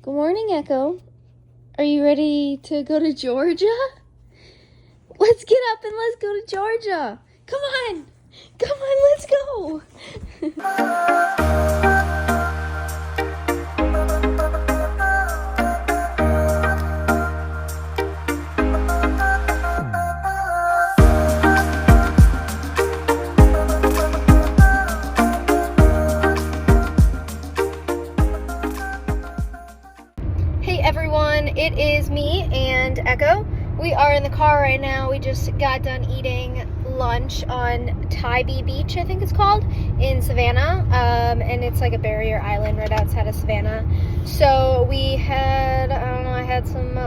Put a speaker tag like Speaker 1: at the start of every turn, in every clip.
Speaker 1: Good morning, Echo. Are you ready to go to Georgia? Let's get up and let's go to Georgia. Come on. Come on, let's go. Hey everyone, it is me and Echo. We are in the car right now. We just got done eating lunch on Tybee Beach, I think it's called, in Savannah. And it's like a barrier island right outside of Savannah. So we had, I had some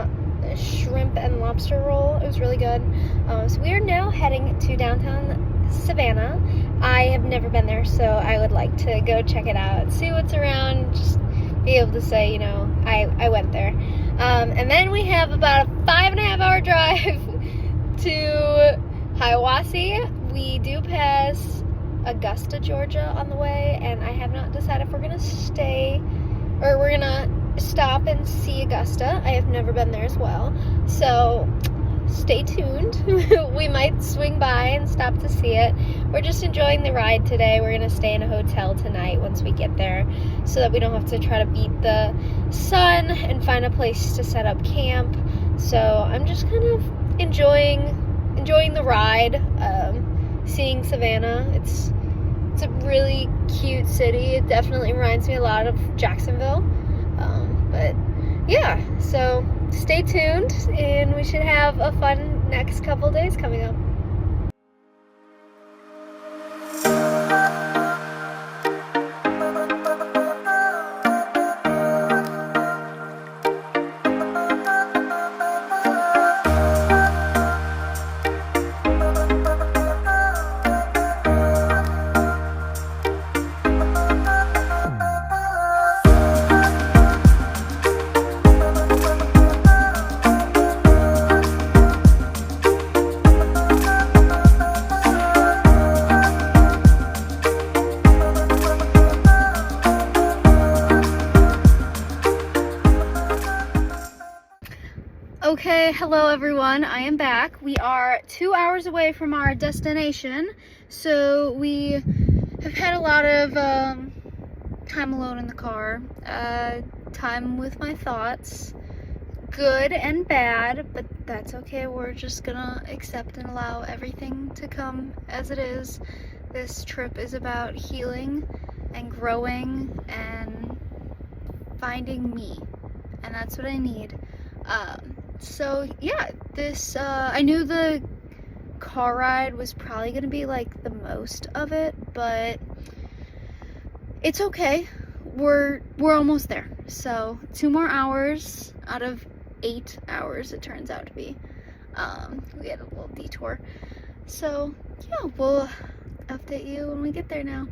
Speaker 1: shrimp and lobster roll. It was really good. So we are now heading to downtown Savannah. I have never been there, so I would like to go check it out, see what's around, just be able to say, I went there. And then we have about a 5.5-hour drive to Hiawassee. We do pass Augusta, Georgia on the way, and I have not decided if we're gonna stay or we're gonna stop and see Augusta. I have never been there as well, so stay tuned. We might swing by and stop to see it. We're just enjoying the ride today. We're gonna stay in a hotel tonight once we get there, so that we don't have to try to beat the sun and find a place to set up camp. So I'm just kind of enjoying the ride, seeing Savannah. It's a really cute city. It definitely reminds me a lot of Jacksonville. But yeah, so stay tuned, and we should have a fun next couple days coming up. Okay, hello everyone, I am back. We are 2 hours away from our destination, so we have had a lot of time alone in the car, time with my thoughts, good and bad, but that's okay. We're just gonna accept and allow everything to come as it is. This trip is about healing and growing and finding me, and that's what I need. So yeah, I knew the car ride was probably gonna be like the most of it, but it's okay. We're almost there. So 2 more hours out of 8 hours it turns out to be. We had a little detour. So yeah, we'll update you when we get there now.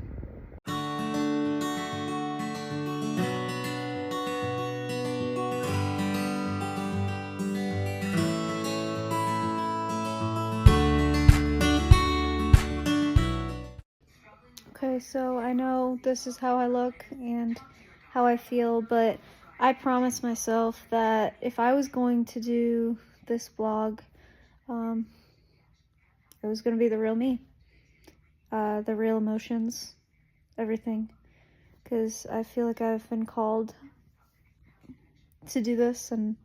Speaker 1: Okay, so I know this is how I look and how I feel, but I promised myself that if I was going to do this vlog, it was going to be the real me, the real emotions, everything, because I feel like I've been called to do this, and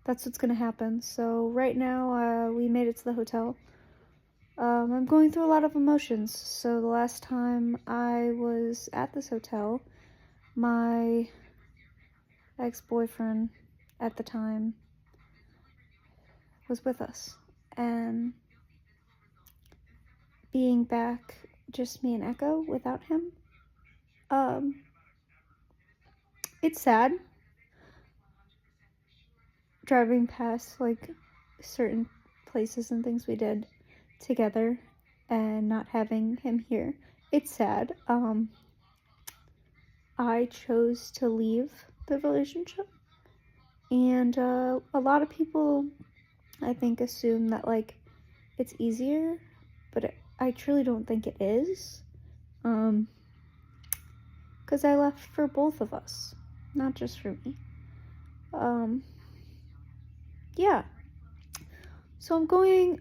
Speaker 1: that's what's going to happen. So right now, we made it to the hotel. I'm going through a lot of emotions. So the last time I was at this hotel, my ex-boyfriend at the time was with us, and being back just me and Echo without him, it's sad driving past like certain places and things we did together and not having him here. It's sad. I chose to leave the relationship, and a lot of people, I think, assume that like it's easier, but I truly don't think it is, because I left for both of us, not just for me.
Speaker 2: Yeah. So I'm going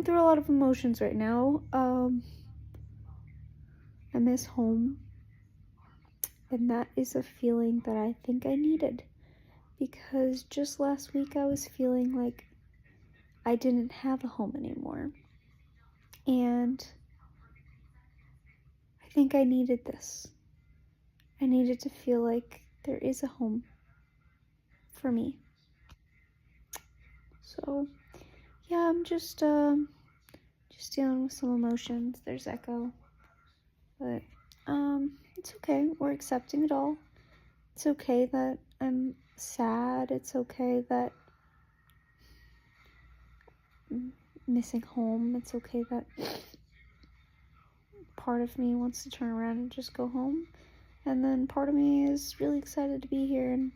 Speaker 2: through a lot of emotions right now. I miss home. And that is a feeling that I think I needed. Because just last week I was feeling like I didn't have a home anymore. And I think I needed this. I needed to feel like there is a home for me. So, yeah, I'm just dealing with some emotions. There's Echo. But, it's okay. We're accepting it all. It's okay that I'm sad. It's okay that I'm missing home. It's okay that part of me wants to turn around and just go home. And then part of me is really excited to be here and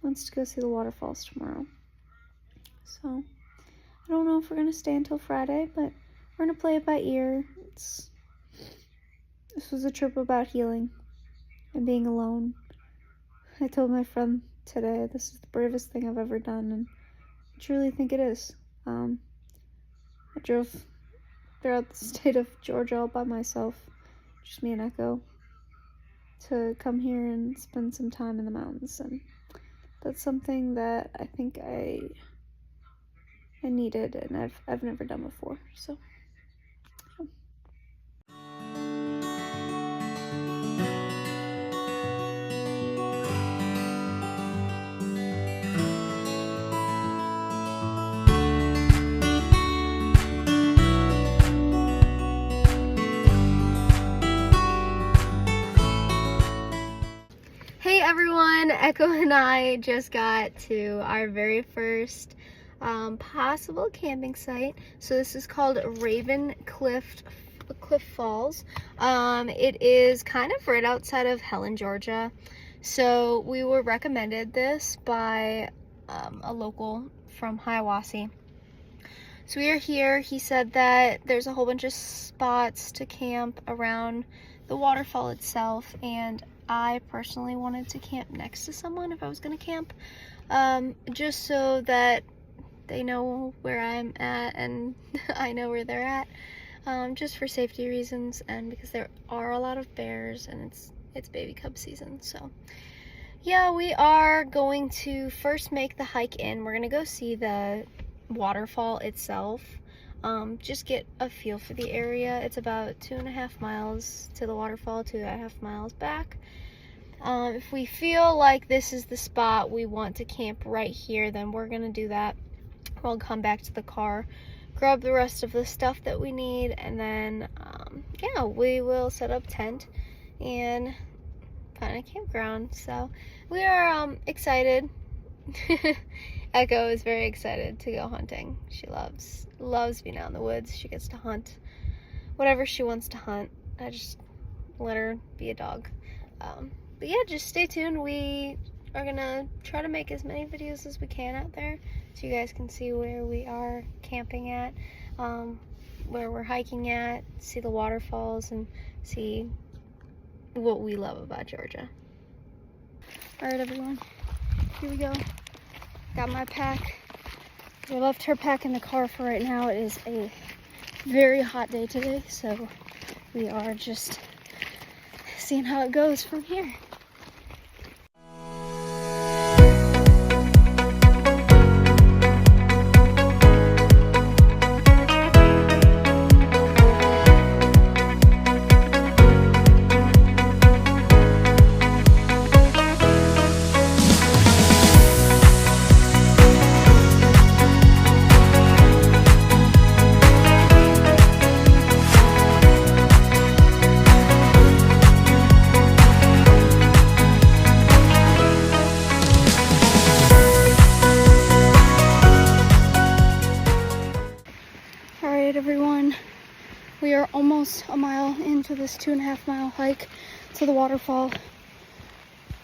Speaker 2: wants to go see the waterfalls tomorrow. So, I don't know if we're going to stay until Friday, but we're going to play it by ear. This was a trip about healing and being alone. I told my friend today, this is the bravest thing I've ever done, and I truly think it is. I drove throughout the state of Georgia all by myself, just me and Echo, to come here and spend some time in the mountains, and that's something that I think I needed, and I've never done before. So, yeah.
Speaker 1: Hey everyone, Echo and I just got to our very first possible camping site. So this is called Raven Cliff Falls. It is kind of right outside of Helen, Georgia. So we were recommended this by a local from Hiawassee. So we are here. He said that there's a whole bunch of spots to camp around the waterfall itself, and I personally wanted to camp next to someone if I was gonna camp, just so that they know where I'm at and I know where they're at, just for safety reasons and because there are a lot of bears and it's baby cub season. So yeah, we are going to first make the hike in. We're gonna go see the waterfall itself, just get a feel for the area. It's about 2.5 miles to the waterfall, 2.5 miles back. If we feel like this is the spot we want to camp right here, then we're gonna do that. We'll come back to the car, grab the rest of the stuff that we need, and then yeah, we will set up tent and find a campground. So we are excited. Echo is very excited to go hunting. She loves being out in the woods. She gets to hunt whatever she wants to hunt. I just let her be a dog. But yeah, just stay tuned. We are gonna try to make as many videos as we can out there so you guys can see where we are camping at, where we're hiking at, see the waterfalls, and see what we love about Georgia. All right, everyone, here we go. Got my pack. I left her pack in the car for right now. It is a very hot day today, so we are just seeing how it goes from here. Everyone, we are almost a mile into this 2.5 mile hike to the waterfall.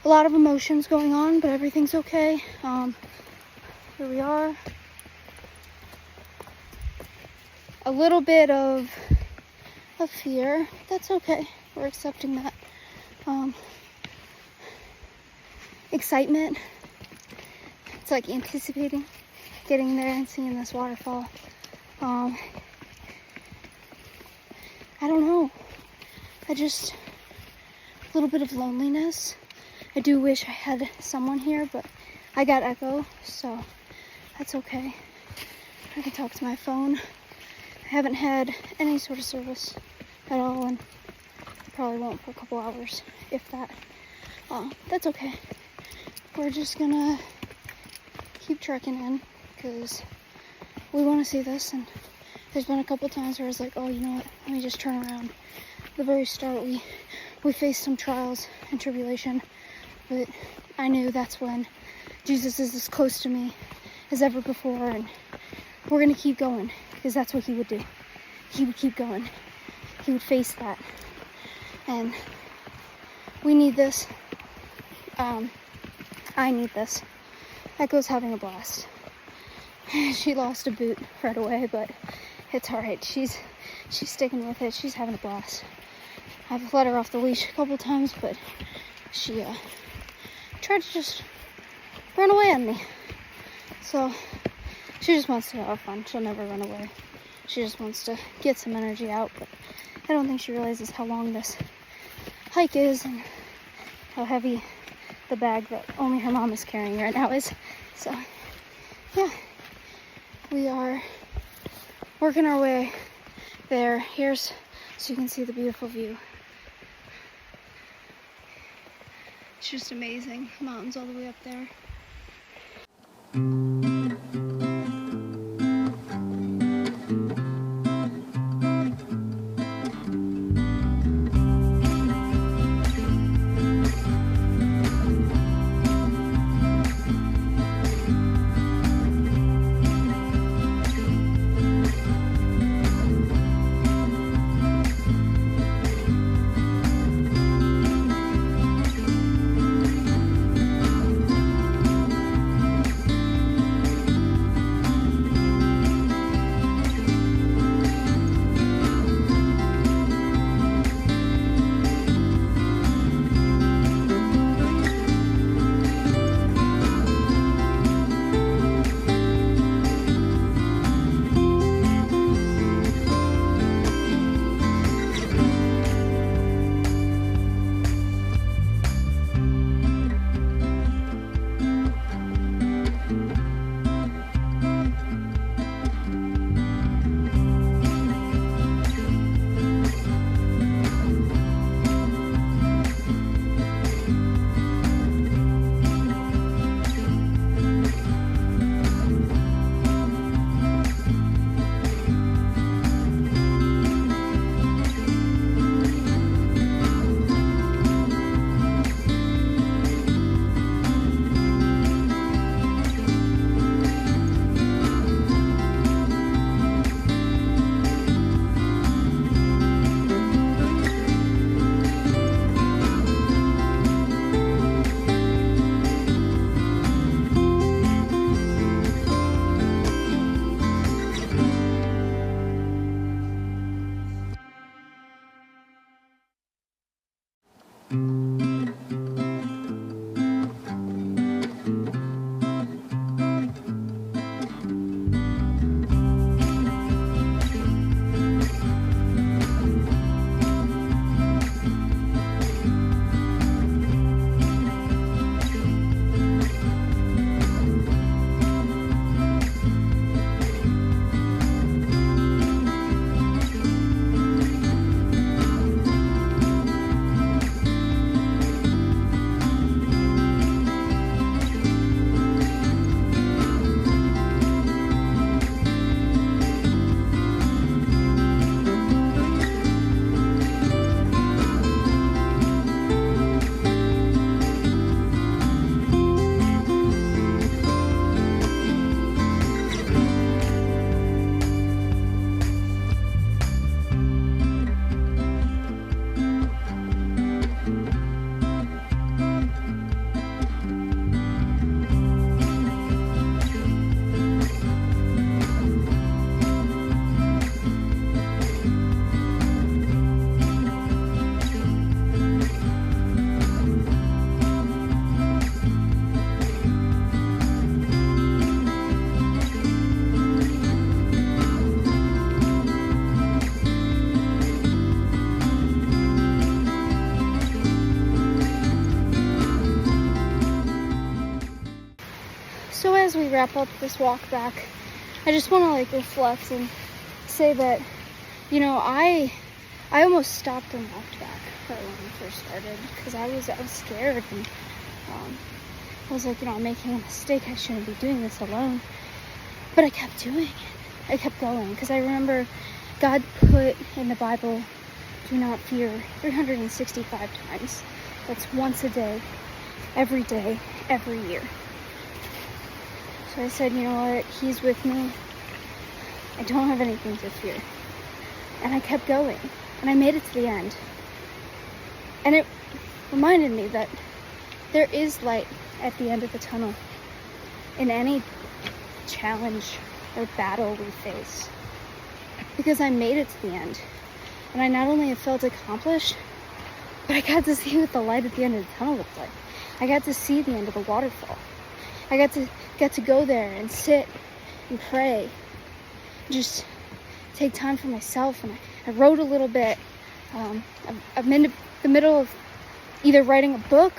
Speaker 1: A lot of emotions going on, but everything's okay. Here we are. A little bit of fear. That's okay. We're accepting that. Excitement.
Speaker 2: it's like anticipating getting there and seeing this waterfall. I don't know. A little bit of loneliness. I do wish I had someone here, but I got Echo, so that's okay. I can talk to my phone. I haven't had any sort of service at all, and I probably won't for a couple hours, if that. That's okay. We're just gonna keep trekking in, because we want to see this, and there's been a couple times where I was like, oh, you know what, let me just turn around. At the very start, we faced some trials and tribulation, but I knew that's when Jesus is as close to me as ever before, and we're going to keep going, because that's what he would do. He would keep going. He would face that. And we need this. I need this. Echo's having a blast. She lost a boot right away, but it's alright. She's sticking with it. She's having a blast. I've let her off the leash a couple times, but she tried to just run away on me. So she just wants to have fun. She'll never run away. She just wants to get some energy out, but I don't think she realizes how long this hike is and how heavy the bag that only her mom is carrying right now is. So yeah, we are working our way there. Here's so you can see the beautiful view. It's just amazing. Mountains all the way up there. So as we wrap up this walk back, I just want to like reflect and say that, you know, I almost stopped and walked back right when we first started because I was scared, and I was like, you know, I'm making a mistake. I shouldn't be doing this alone. But I kept doing it. I kept going because I remember God put in the Bible, do not fear, 365 times. That's once a day, every year. So I said, you know what? He's with me. I don't have anything to fear. And I kept going. And I made it to the end. And it reminded me that there is light at the end of the tunnel in any challenge or battle we face. Because I made it to the end. And I not only have felt accomplished, but I got to see what the light at the end of the tunnel looked like. I got to see the end of the waterfall. I got to go there and sit and pray. Just take time for myself. And I wrote a little bit. I'm in the middle of either writing a book,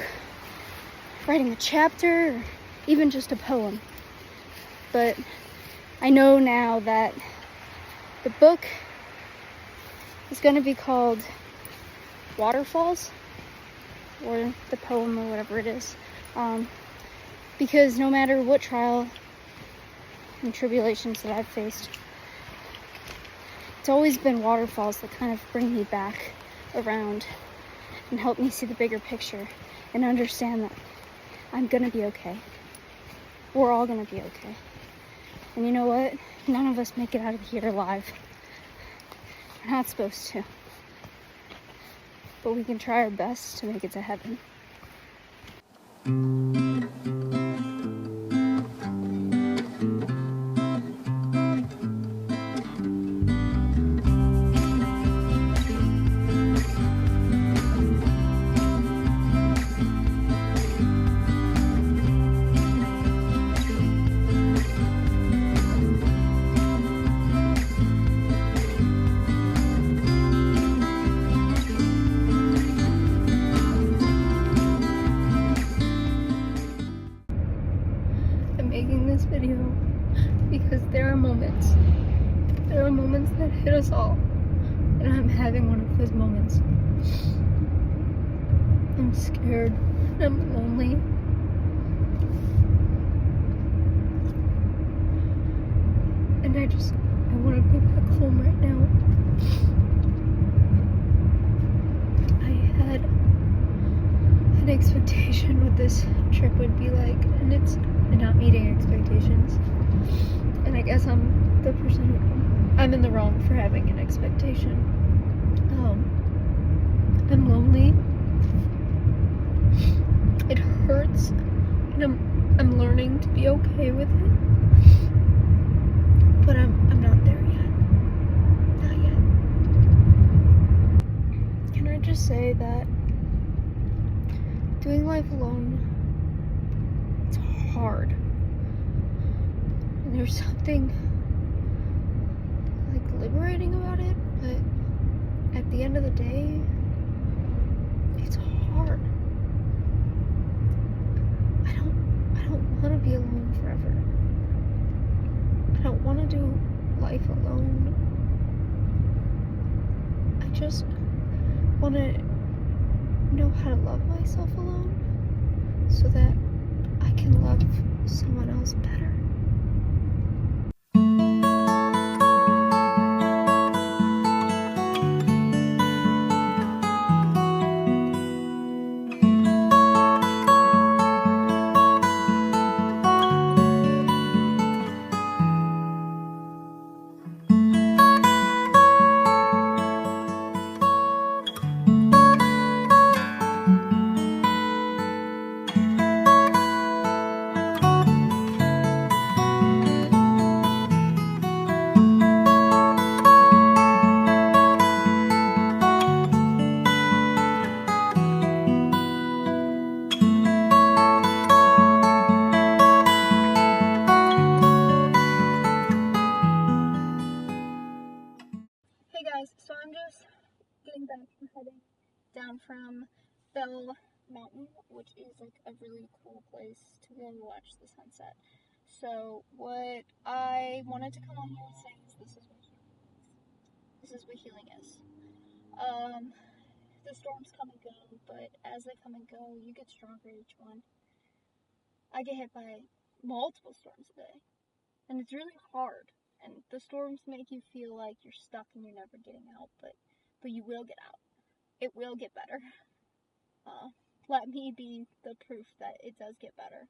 Speaker 2: writing a chapter, or even just a poem. But I know now that the book is going to be called Waterfalls, or the poem, or whatever it is. Because no matter what trial and tribulations that I've faced, it's always been waterfalls that kind of bring me back around and help me see the bigger picture and understand that I'm gonna be okay. We're all gonna be okay. And you know what? None of us make it out of here alive. We're not supposed to. But we can try our best to make it to heaven. I'm making this video because there are moments that hit us all, and I'm having one of those moments. I'm scared, I'm lonely, and I want to be back home right now. I had an expectation what this trip would be like, and it's not meeting expectations. And I guess I'm the person I'm in the wrong for having an expectation. I'm lonely. It hurts, and I'm learning to be okay with it. But I'm not there yet. Not yet. Can I just say that doing life alone, it's hard. And there's something like liberating about it, but at the end of the day, it's hard. I don't want to be alone forever. I don't want to do life alone. I just want to know how to love myself alone so that I can love someone else better. Hey guys, so I'm just getting back from heading down from Bell Mountain, which is like a really cool place to go watch the sunset. So what I wanted to come on here and say is this is what healing is. This is what healing is. The storms come and go, but as they come and go, you get stronger each one. I get hit by multiple storms a day, and it's really hard. And the storms make you feel like you're stuck and you're never getting out, but you will get out. It will get better. Let me be the proof that it does get better.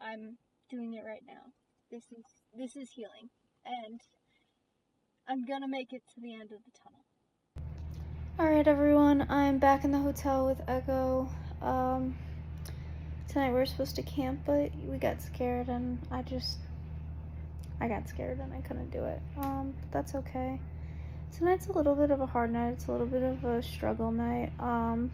Speaker 2: I'm doing it right now. This is healing, and I'm gonna make it to the end of the tunnel. Alright everyone, I'm back in the hotel with Echo. Tonight we were supposed to camp, but we got scared and I got scared and I couldn't do it. But that's okay. Tonight's a little bit of a hard night. It's a little bit of a struggle night. I'm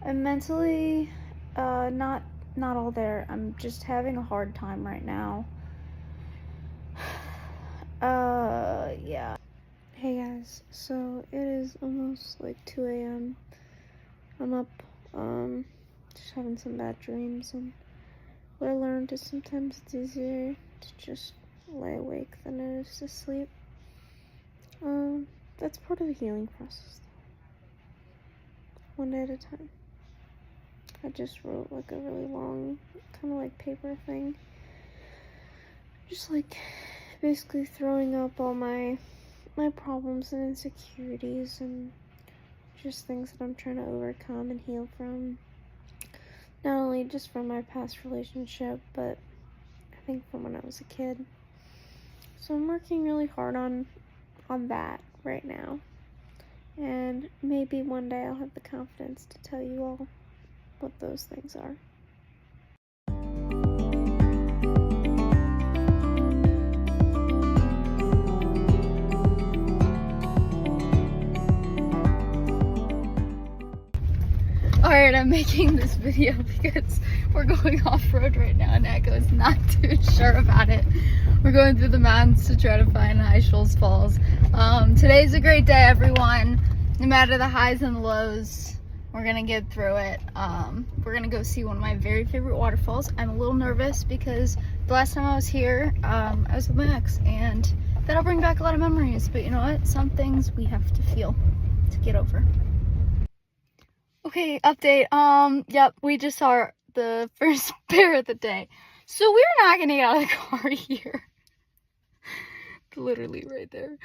Speaker 2: mentally not all there. I'm just having a hard time right now. Yeah. Hey guys, so it is almost like 2 a.m. I'm up, just having some bad dreams, and what I learned is sometimes it's easier to just lay awake than it is to sleep. That's part of the healing process, one day at a time. I just wrote like a really long, kind of like paper thing, just like basically throwing up all my problems and insecurities and just things that I'm trying to overcome and heal from. Not only just from my past relationship, but I think from when I was a kid. So I'm working really hard on that right now. And maybe one day I'll have the confidence to tell you all what those things are. Alright, I'm making this video because we're going off-road right now and Echo is not too sure about it. We're going through the mountains to try to find High Shoals Falls. Today's a great day, everyone. No matter the highs and the lows, we're gonna get through it. We're gonna go see one of my very favorite waterfalls. I'm a little nervous because the last time I was here, I was with my ex, and that'll bring back a lot of memories. But you know what? Some things we have to feel to get over. Okay, update. Yep, we just saw the first bear of the day. So we're not gonna get out of the car here. Literally right there.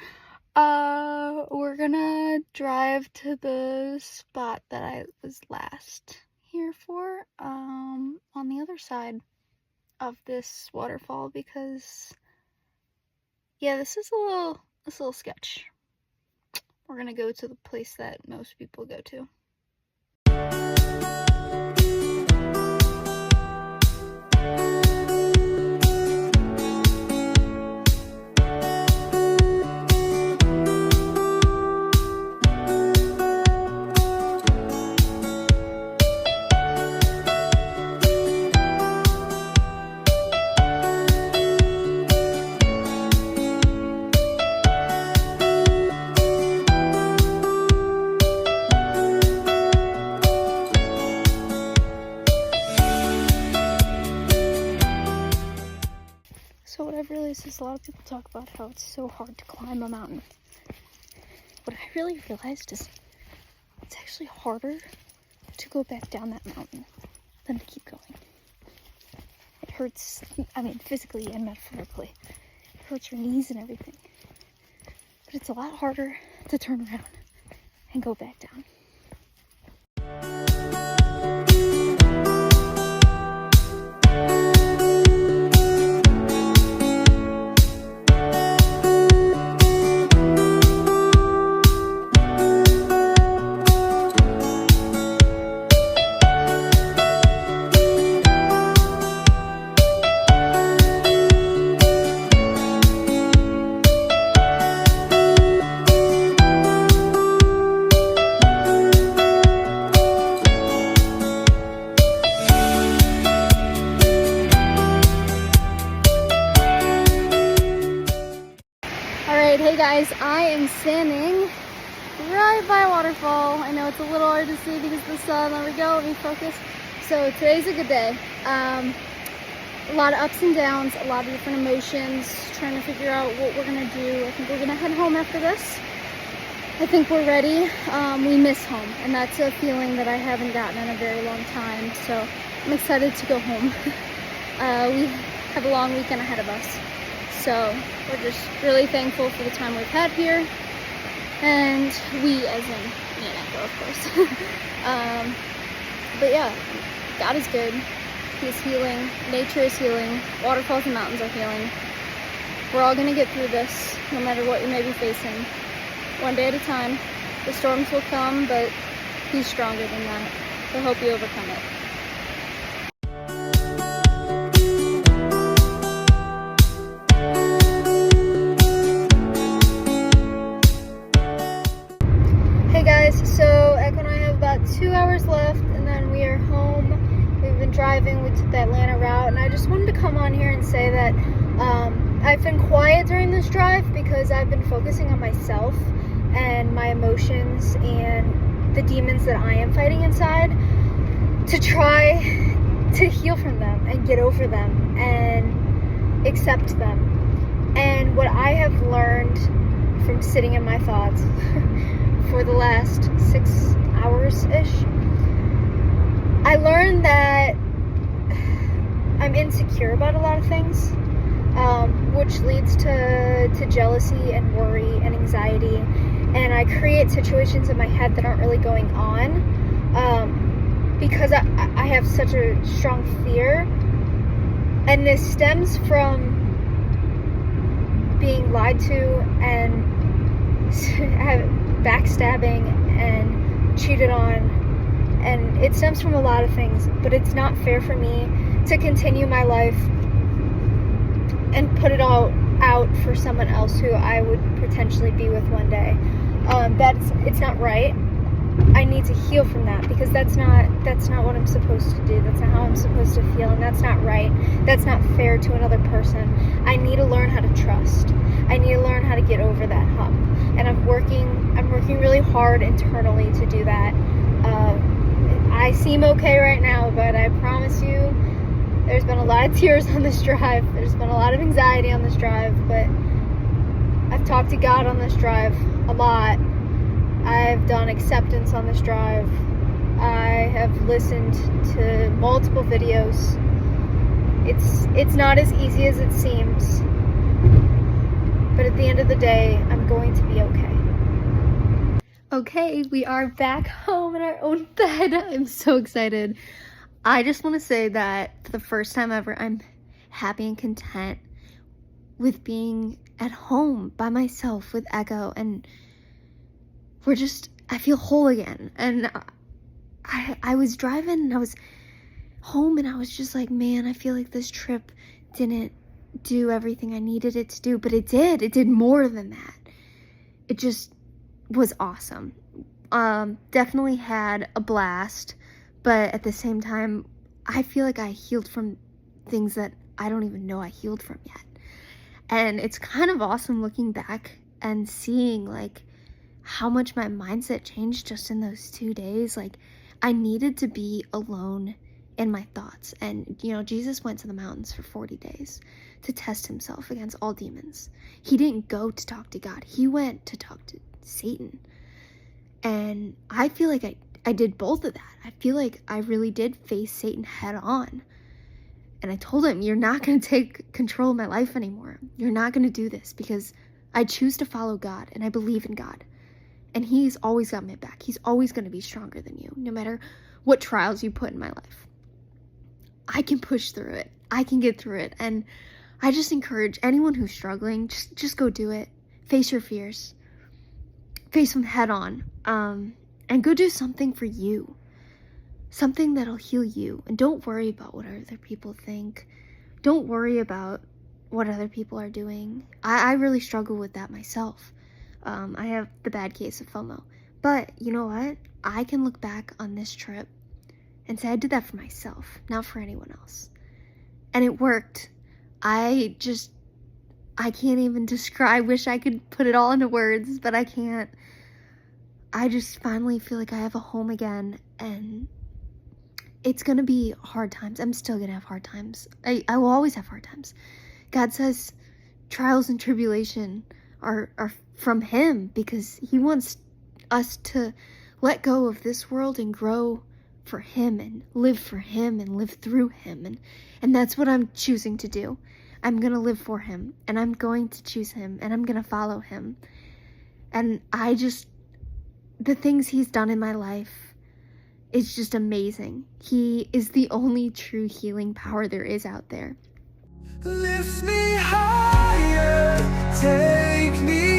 Speaker 2: We're gonna drive to the spot that I was last here for, on the other side of this waterfall because, yeah, this is a little sketch. We're gonna go to the place that most people go to. So what I've realized is a lot of people talk about how it's so hard to climb a mountain. What I really realized is it's actually harder to go back down that mountain than to keep going. It hurts, I mean, physically and metaphorically. It hurts your knees and everything. But it's a lot harder to turn around and go back down. Hey guys, I am standing right by a waterfall. I know it's a little hard to see because of the sun. There we go, let me focus. So today's a good day. a lot of ups and downs, a lot of different emotions, trying to figure out what we're gonna do. I think we're gonna head home after this. I think we're ready. We miss home, and that's a feeling that I haven't gotten in a very long time, so I'm excited to go home. We have a long weekend ahead of us, so we're just really thankful for the time we've had here, and we as in me and Echo, of course. But yeah, God is good. He's healing. Nature is healing. Waterfalls and mountains are healing. We're all gonna get through this, no matter what you may be facing. One day at a time. The storms will come, but He's stronger than that. So I hope you overcome it. Hey guys, so Echo and I have about 2 hours left, and then we are home. We've been driving, we took the Atlanta route, and I just wanted to come on here and say that I've been quiet during this drive because I've been focusing on myself and my emotions and the demons that I am fighting inside to try to heal from them and get over them and accept them. And what I have learned from sitting in my thoughts for the last 6 hours-ish, I learned that I'm insecure about a lot of things, which leads to jealousy and worry and anxiety, and I create situations in my head that aren't really going on because I have such a strong fear, and this stems from being lied to and backstabbing and cheated on, and it stems from a lot of things, but it's not fair for me to continue my life and put it all out for someone else who I would potentially be with one day. It's not right. I need to heal from that because that's not what I'm supposed to do. That's not how I'm supposed to feel, and that's not right. That's not fair to another person. I need to learn how to trust. I need to learn how to get over that hump, and I'm working really hard internally to do that. I seem okay right now, but I promise you, there's been a lot of tears on this drive. There's been a lot of anxiety on this drive, but I've talked to God on this drive a lot. I've done acceptance on this drive. I have listened to multiple videos. It's not as easy as it seems, but at the end of the day, I'm going to be okay. Okay, we are back home in our own bed. I'm so excited. I just want to say that for the first time ever, I'm happy and content with being at home by myself with Echo, and I feel whole again. And I was driving and I was home and I was just like, man, I feel like this trip didn't do everything I needed it to do, but it did more than that. It just was awesome. Definitely had a blast, but at the same time, I feel like I healed from things that I don't even know I healed from yet. And it's kind of awesome looking back and seeing like how much my mindset changed just in those 2 days. Like, I needed to be alone in my thoughts. And, Jesus went to the mountains for 40 days to test himself against all demons. He didn't go to talk to God. He went to talk to Satan. And I feel like I did both of that. I feel like I really did face Satan head on. And I told him, you're not going to take control of my life anymore. You're not going to do this because I choose to follow God and I believe in God. And he's always got my back. He's always going to be stronger than you, no matter what trials you put in my life. I can push through it. I can get through it. And I just encourage anyone who's struggling, just go do it. Face your fears. Face them head on. And go do something for you. Something that'll heal you. And don't worry about what other people think. Don't worry about what other people are doing. I really struggle with that myself. I have the bad case of FOMO. But you know what? I can look back on this trip and say I did that for myself, not for anyone else. And it worked. I can't even describe. I wish I could put it all into words, but I can't. I just finally feel like I have a home again, and
Speaker 1: it's going to be hard times. I'm still going to have hard times. I will always have hard times. God says trials and tribulation are from him because he wants us to let go of this world and grow for him and live for him and live through him. And that's what I'm choosing to do. I'm going to live for him, and I'm going to choose him, and I'm going to follow him. And the things he's done in my life is just amazing. He is the only true healing power there is out there.
Speaker 3: Lift me higher, take me